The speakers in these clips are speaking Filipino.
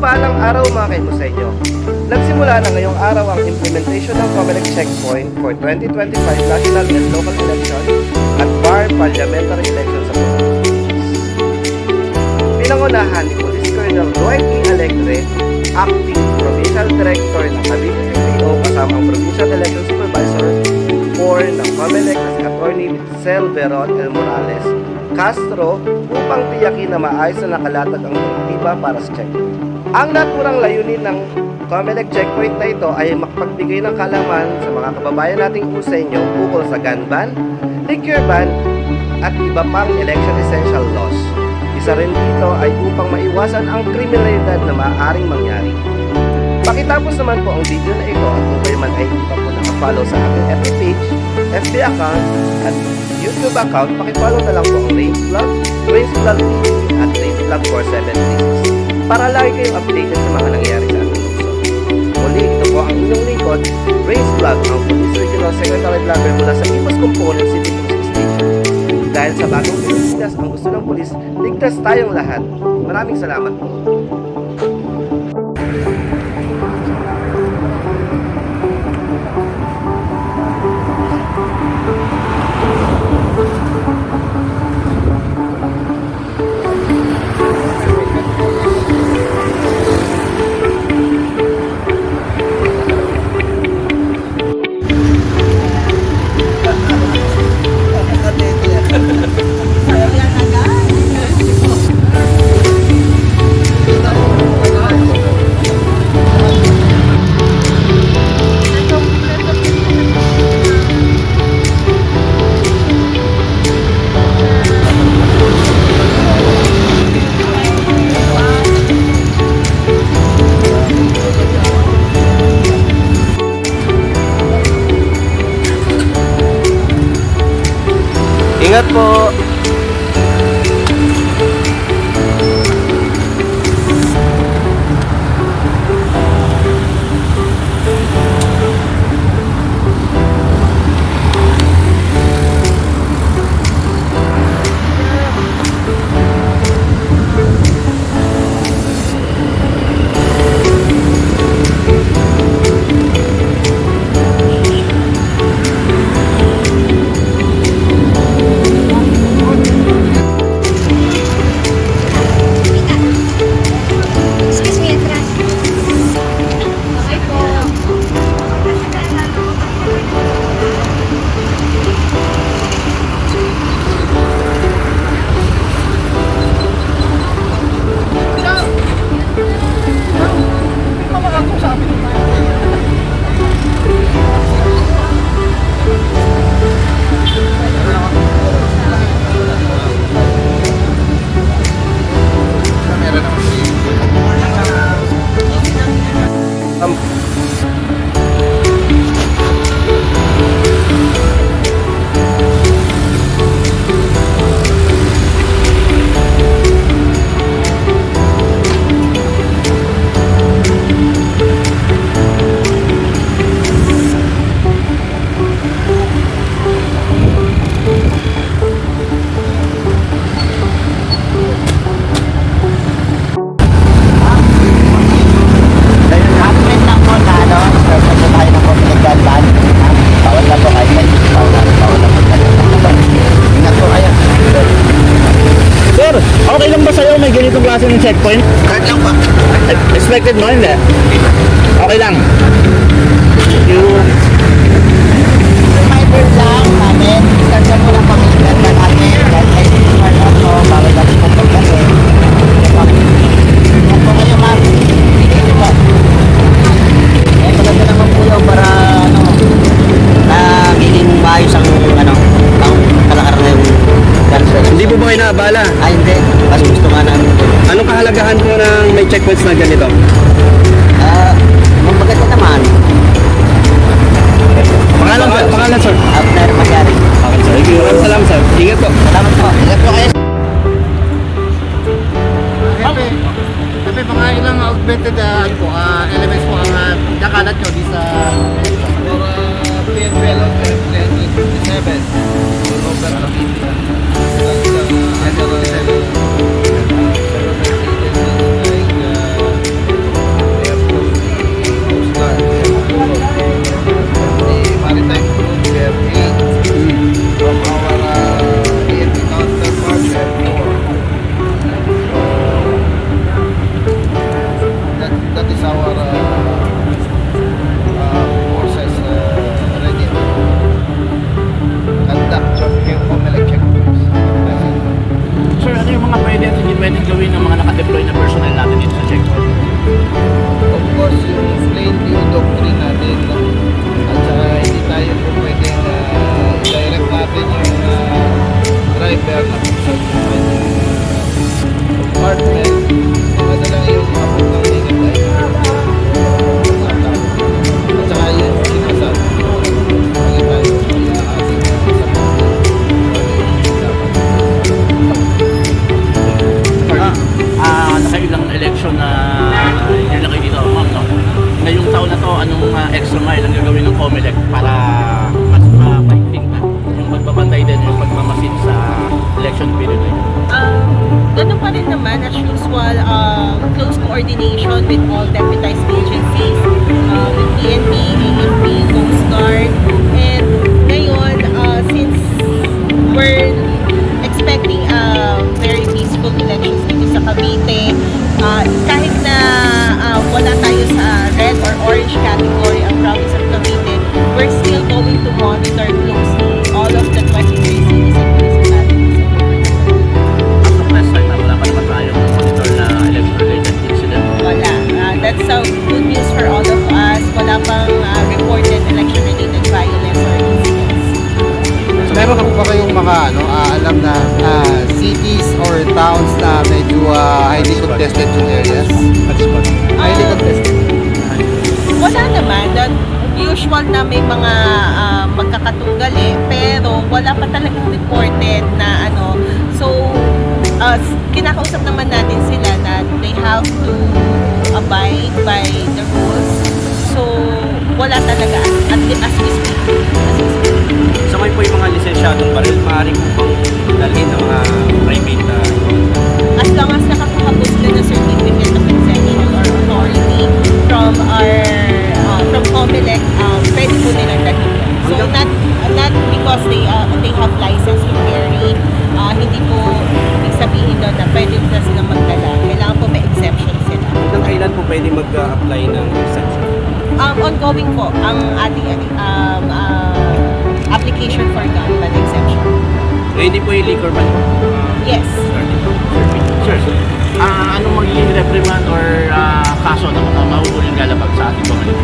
Mapagpalang araw mga kaimusenyo. Nagsimula na ngayong araw ang implementation ng COMELEC checkpoint for 2025 national and local election at bar parliamentary election sa Philippines. Pinangunahan ni Police Colonel Lloyd E. Alegre, Acting Provincial Director ng Cavite PPO kasama ang Provincial Election Supervisor for ng COMELEC na si Atty. Cel Veron L. Morales Castro upang tiyakin na maayos na nakalatag ang direktiba para sa checkpoint. Ang naturang layunin ng COMELEC checkpoint na ito ay makapagbigay ng kalaman sa mga kababayan nating Usenyo ukol sa gun ban, liquor ban, at iba pang election essential laws. Isa rin dito ay upang maiwasan ang kriminalidad na maaaring mangyari. Pakitapos naman po ang video na ito at kung kayo man ay hindi pa po nakafollow sa aking FB page, FB account at YouTube account, pakifollow na lang po ang Rains Vlog, Rains Vlog TV at Rains Vlog 4736 para lagi kayong updated sa mga nangyayari sa ating lungsod. Muli, ito po ang inyong lingkod, Rains Vlog, ang Police Regional Secretary Vlogger mula sa Imus Component City Police Station. Dahil sa bagong Pilipinas, ang gusto ng pulis, ligtas tayong lahat. Maraming salamat po. Ingat po! Ganitong klase ng checkpoint? Kahit lang ba? Expected mo? Hindi. Okay lang. Yung Reminder lang namin, kasi mo lang pamilihan na namin dahil may sinipan ako bawal natin pagpagkasi. Yan po kayo ma'am. Dito po. Eh maganda naman po yun para nagiging maayos ang kalakaran na yung cancer. hindi po ba kayo naabala? Ay hindi, mas gusto nga namin po. Anong kahalagahan po ng may checkpoints na ganito? Maganda naman. Pangalan sir? Abner Magyari. Okay sir. Thank you. Maraming salamat sir. Ingat po. Salamat po. Ingat po kayo. Kasi mga ilang augmented elements po ang nakalat nyo di sa PNP along 2027 over ng India. alam na cities or towns na medyo highly contested yung areas? Highly contested. Wala naman. That usual na may mga magkakatunggal pero wala pa talagang reported na ano. So, kinakausap naman natin sila na they have to abide by the rules. So, wala talaga as we speak. So may po yung mga lisensyadong baril, maaaring po pang dalhin ng mga private na As long as nakakahabos ka na certificate of exemption or authority from our from COMELEC, pwede po nilang dalhin yan. So not because they have license to carry, hindi po ibig sabihin doon na pwede na sila magdala. Kailangan po may exemption sila. hanggang kailan po pwede mag-apply ng exemption? Ongoing po ang ating application for gun ban exemption. So hindi po yung liquor ban po? Yes. Sir, anong magiging reprimand or kaso na mahuhuling lalabag sa ating pamalit?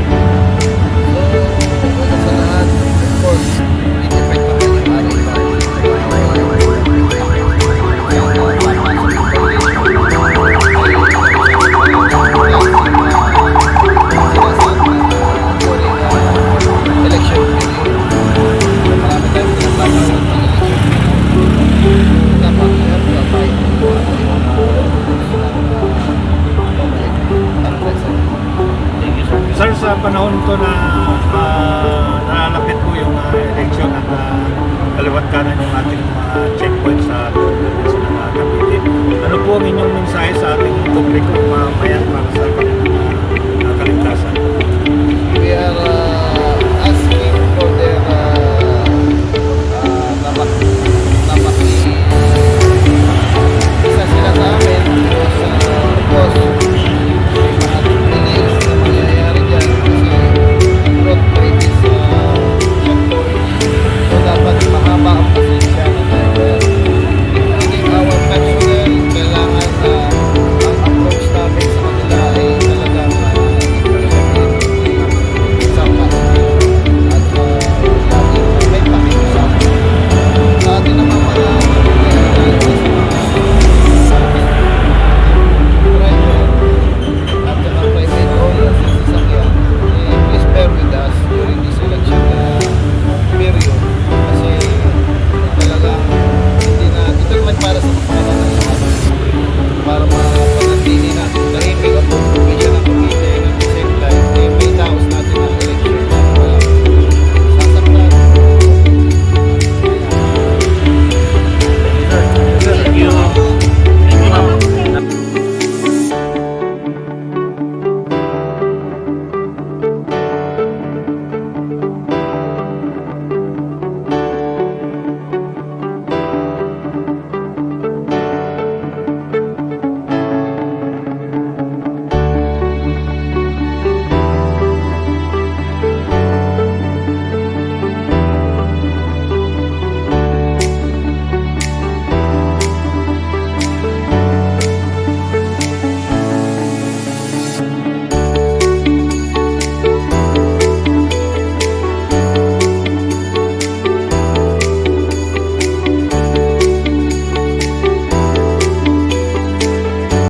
Una sa lahat, of course, i-effect naman yung ating election. Marami tayong pinaglaban sa election. Dapat i-apply Sir, sa panahon to na nalalapit po yung election at kaliwat kanan yung ating mga checkpoint sa province ng Cavite, ano po ang inyong mensahe sa ating publiko, mamayan para sa